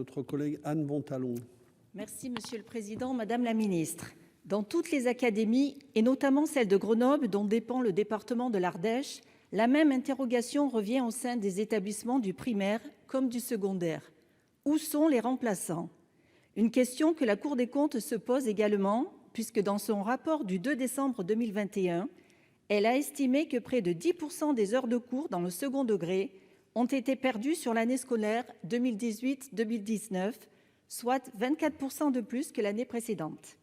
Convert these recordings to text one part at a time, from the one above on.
notre collègue Anne Bontalon. Merci Monsieur le Président, Madame la Ministre. Dans toutes les académies, et notamment celle de Grenoble, dont dépend le département de l'Ardèche, la même interrogation revient au sein des établissements du primaire comme du secondaire. Où sont les remplaçants? Une question que la Cour des comptes se pose également, puisque dans son rapport du 2 décembre 2021, elle a estimé que près de 10% des heures de cours dans le second degré ont été perdues sur l'année scolaire 2018-2019, soit 24% de plus que l'année précédente.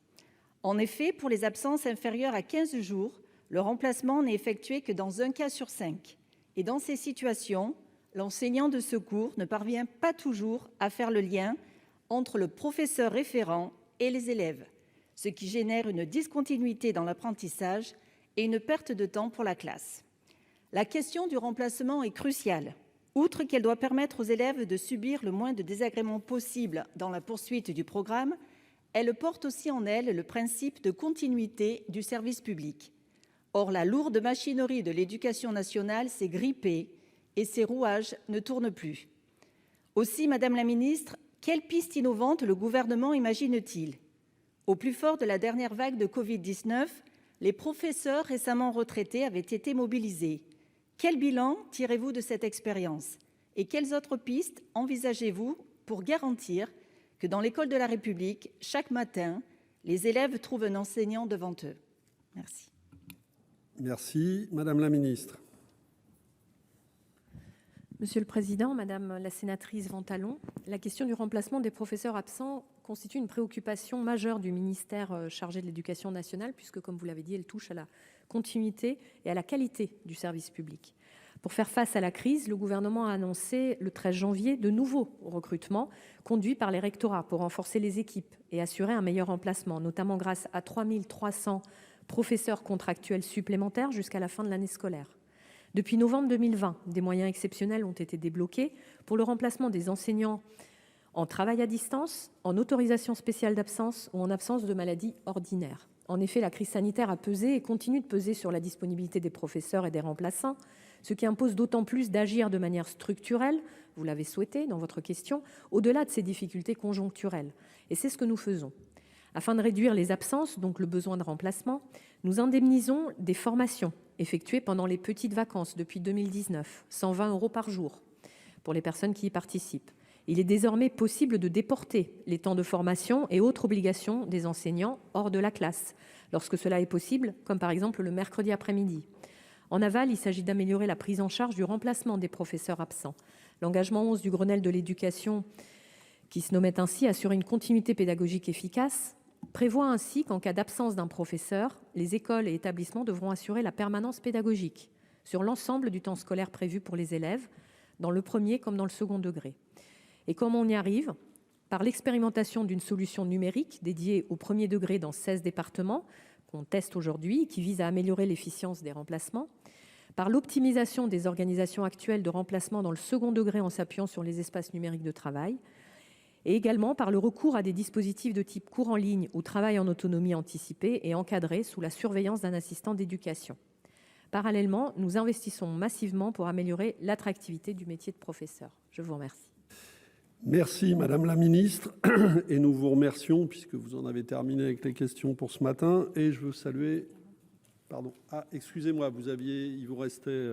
En effet, pour les absences inférieures à 15 jours, le remplacement n'est effectué que dans un cas sur 5. Et dans ces situations, l'enseignant de secours ne parvient pas toujours à faire le lien entre le professeur référent et les élèves, ce qui génère une discontinuité dans l'apprentissage et une perte de temps pour la classe. La question du remplacement est cruciale. Outre qu'elle doit permettre aux élèves de subir le moins de désagréments possible dans la poursuite du programme, elle porte aussi en elle le principe de continuité du service public. Or, la lourde machinerie de l'éducation nationale s'est grippée et ses rouages ne tournent plus. Aussi, Madame la Ministre, quelles pistes innovantes le gouvernement imagine-t-il? Au plus fort de la dernière vague de Covid-19, les professeurs récemment retraités avaient été mobilisés. Quel bilan tirez-vous de cette expérience? Et quelles autres pistes envisagez-vous pour garantir que dans l'école de la République, chaque matin, les élèves trouvent un enseignant devant eux? Merci. Merci. Madame la Ministre. Monsieur le Président, Madame la sénatrice Ventalon, la question du remplacement des professeurs absents constitue une préoccupation majeure du ministère chargé de l'Éducation nationale, puisque, comme vous l'avez dit, elle touche à la continuité et à la qualité du service public. Pour faire face à la crise, le gouvernement a annoncé le 13 janvier de nouveaux recrutements conduits par les rectorats pour renforcer les équipes et assurer un meilleur remplacement, notamment grâce à 3 300 professeurs contractuels supplémentaires jusqu'à la fin de l'année scolaire. Depuis novembre 2020, des moyens exceptionnels ont été débloqués pour le remplacement des enseignants en travail à distance, en autorisation spéciale d'absence ou en absence de maladie ordinaire. En effet, la crise sanitaire a pesé et continue de peser sur la disponibilité des professeurs et des remplaçants, ce qui impose d'autant plus d'agir de manière structurelle, vous l'avez souhaité dans votre question, au-delà de ces difficultés conjoncturelles. Et c'est ce que nous faisons. Afin de réduire les absences, donc le besoin de remplacement, nous indemnisons des formations effectuées pendant les petites vacances depuis 2019, 120 € par jour pour les personnes qui y participent. Il est désormais possible de déporter les temps de formation et autres obligations des enseignants hors de la classe, lorsque cela est possible, comme par exemple le mercredi après-midi. En aval, il s'agit d'améliorer la prise en charge du remplacement des professeurs absents. L'engagement 11 du Grenelle de l'éducation, qui se nommait ainsi « Assurer une continuité pédagogique efficace », prévoit ainsi qu'en cas d'absence d'un professeur, les écoles et établissements devront assurer la permanence pédagogique sur l'ensemble du temps scolaire prévu pour les élèves, dans le premier comme dans le second degré. Et comment on y arrive? Par l'expérimentation d'une solution numérique dédiée au premier degré dans 16 départements, qu'on teste aujourd'hui, qui vise à améliorer l'efficience des remplacements, par l'optimisation des organisations actuelles de remplacement dans le second degré en s'appuyant sur les espaces numériques de travail, et également par le recours à des dispositifs de type cours en ligne ou travail en autonomie anticipé et encadré sous la surveillance d'un assistant d'éducation. Parallèlement, nous investissons massivement pour améliorer l'attractivité du métier de professeur. Je vous remercie. Merci Madame la Ministre et nous vous remercions puisque vous en avez terminé avec les questions pour ce matin et je veux saluer. Pardon. Ah, excusez-moi, il vous restait,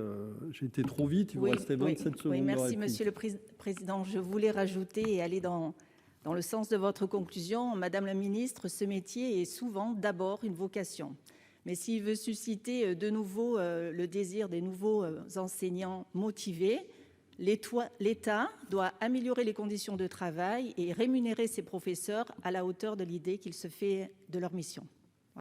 j'ai été trop vite, il vous restait 27 secondes. Oui, merci Monsieur le Président. Je voulais rajouter et aller dans le sens de votre conclusion. Madame la Ministre, ce métier est souvent d'abord une vocation. Mais s'il veut susciter de nouveau le désir des nouveaux enseignants motivés, l'État doit améliorer les conditions de travail et rémunérer ses professeurs à la hauteur de l'idée qu'il se fait de leur mission.